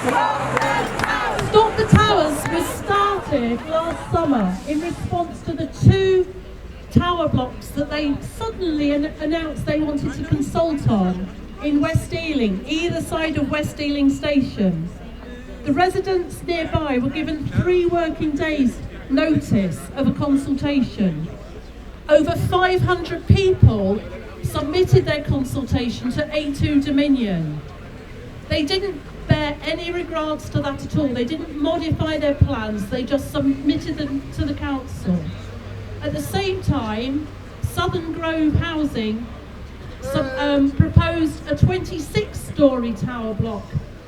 Stop the Towers was started last summer in response to the 2 tower blocks that they suddenly announced they wanted to consult on in West Ealing, either side of West Ealing Station. The residents nearby were given 3 working days notice of a consultation. Over 500 people submitted their consultation to A2 Dominion. They didn't bear any regards to that at all. They didn't modify their plans, they just submitted them to the council. At the same time, Southern Grove Housing proposed a 26-storey tower block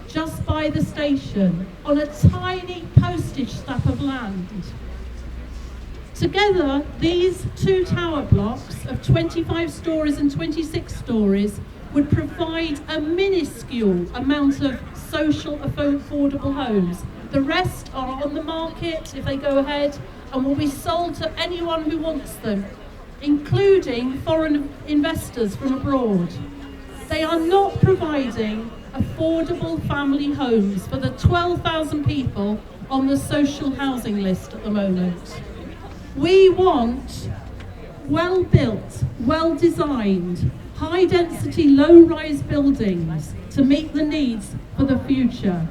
just by the station on a tiny postage stamp of land. Together, these 2 tower blocks of 25 stories and 26 stories would provide a minuscule amount of social affordable homes. The rest are on the market if they go ahead and will be sold to anyone who wants them, including foreign investors from abroad. They are not providing affordable family homes for the 12,000 people on the social housing list at the moment. We want well-built, well-designed, high-density, low-rise buildings to meet the needs for the future.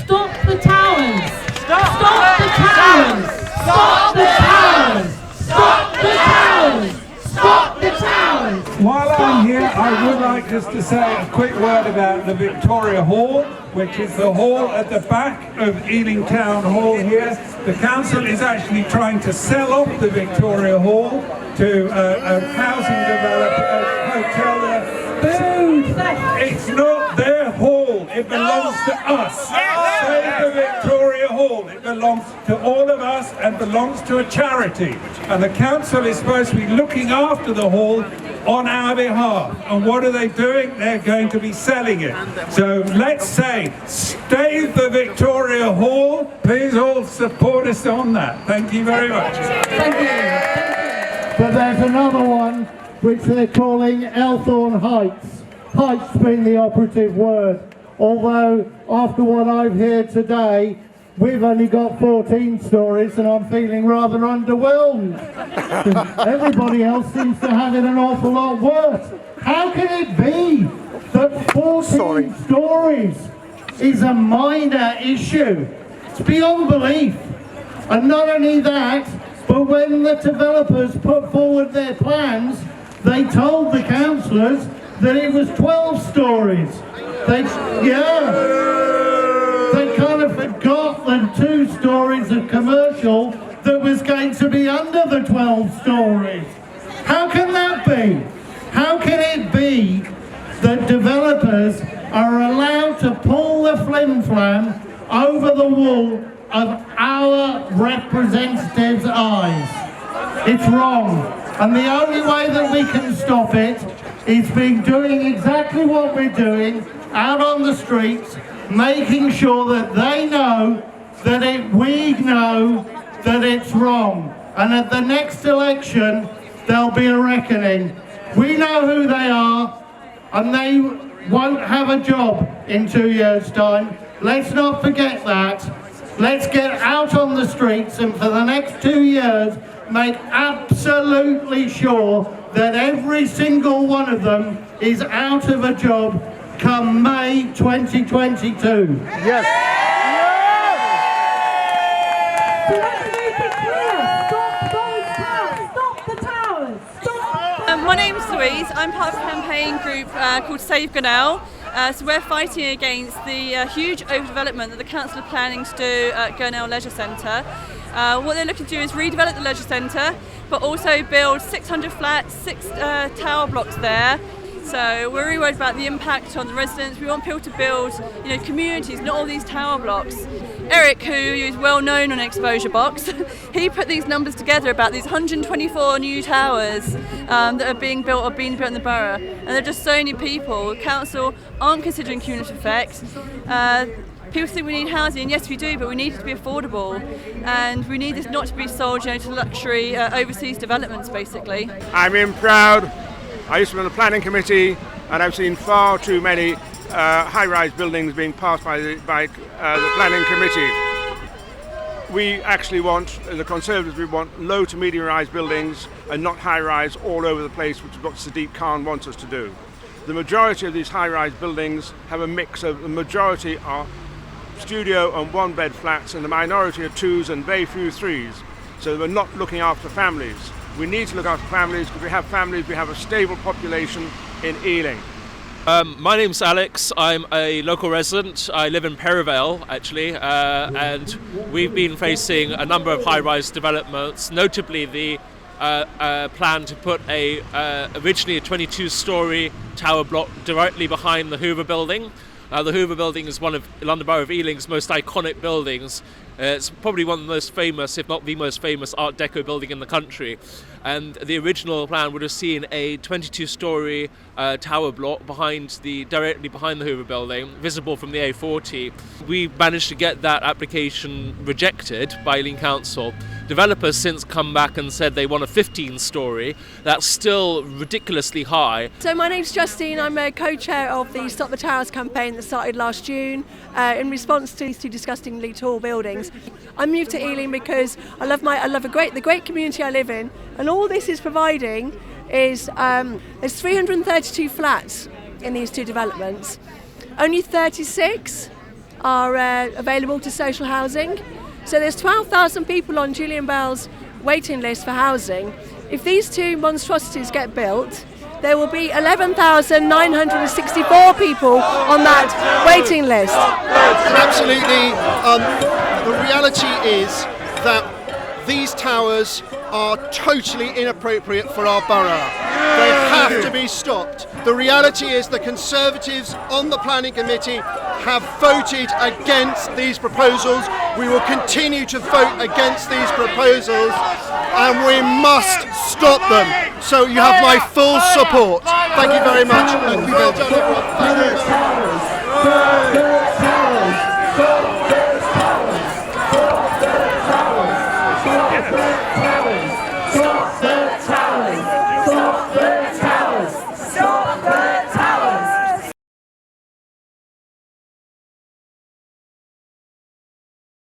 Stop the towers! Stop the towers! Stop the towers! Stop the towers! Stop the towers! While I'm here, I would like just to say a quick word about the Victoria Hall, which is the hall at the back of Ealing Town Hall here. The council is actually trying to sell off the Victoria Hall to a housing developer, a hotel there. It's not their hall, it belongs to us. Save the Victoria Hall. It belongs to all of us and belongs to a charity. And the council is supposed to be looking after the hall on our behalf. And what are they doing? They're going to be selling it. So let's say, save the Victoria Hall. Please all support us on that. Thank you very much. Thank you. But there's another one which they're calling Elthorne Heights. Heights being the operative word. Although, after what I've heard today, we've only got 14 stories and I'm feeling rather underwhelmed. Everybody else seems to have it an awful lot worse. How can it be that 14 stories is a minor issue? It's beyond belief. And not only that, but when the developers put forward their plans, they told the councillors that it was 12 stories. They kind of forgot the 2 stories of commercial that was going to be under the 12 stories. How can that be? How can it be that developers are allowed to pull the flim-flam over the wool of our representatives' eyes? It's wrong. And the only way that we can stop it is doing exactly what we're doing out on the streets, making sure that they know that we know that it's wrong. And at the next election, there'll be a reckoning. We know who they are, and they won't have a job in 2 years' time. Let's not forget that. Let's get out on the streets and for the next 2 years, make absolutely sure that every single one of them is out of a job come May 2022. Yes. So let's make it clear. Stop those towers. Stop the towers. Stop. My name's Louise. I'm part of a campaign group called Save Gurnell. So we're fighting against the huge overdevelopment that the council are planning to do at Gurnell Leisure Centre. What they're looking to do is redevelop the leisure centre, but also build 600 flats, 6 tower blocks there. So we're really worried about the impact on the residents. We want people to build, communities, not all these tower blocks. Eric, who is well known on Exposure Box, he put these numbers together about these 124 new towers that are being built or being built in the borough. And there are just so many people. The council aren't considering cumulative effect. People think we need housing, and yes we do, but we need it to be affordable. And we need this not to be sold to luxury overseas developments, basically. I'm in proud. I used to be on the planning committee, and I've seen far too many high-rise buildings being passed by the planning committee. We actually want, the Conservatives, we want low to medium-rise buildings and not high-rise all over the place, which is what Sadiq Khan wants us to do. The majority of these high-rise buildings have a mix of, the majority are studio and one-bed flats, and the minority are twos and very few threes. So we're not looking after families. We need to look after families because we have families, we have a stable population in Ealing. My name's Alex. I'm a local resident. I live in Perivale, actually, and we've been facing a number of high-rise developments, notably the plan to put originally a 22-storey tower block directly behind the Hoover Building. The Hoover Building is one of London Borough of Ealing's most iconic buildings. It's probably one of the most famous, if not the most famous, Art Deco building in the country. And the original plan would have seen a 22-storey tower block directly behind the Hoover Building, visible from the A40. We managed to get that application rejected by Ealing Council. Developers since come back and said they want a 15-storey. That's still ridiculously high. So my name's Justine. I'm a co-chair of the Stop the Towers campaign that started last June in response to these two disgustingly tall buildings. I moved to Ealing because I love the great community I live in, and all this is providing is there's 332 flats in these two developments. Only 36 are available to social housing. So there's 12,000 people on Julian Bell's waiting list for housing. If these two monstrosities get built, there will be 11,964 people on that waiting list. Absolutely. The reality is that these towers are totally inappropriate for our borough. They have to be stopped. The reality is the Conservatives on the planning committee have voted against these proposals. We will continue to vote against these proposals, and we must stop them. So you have my full support. Thank you very much. And well done, everyone. Thank you. Stop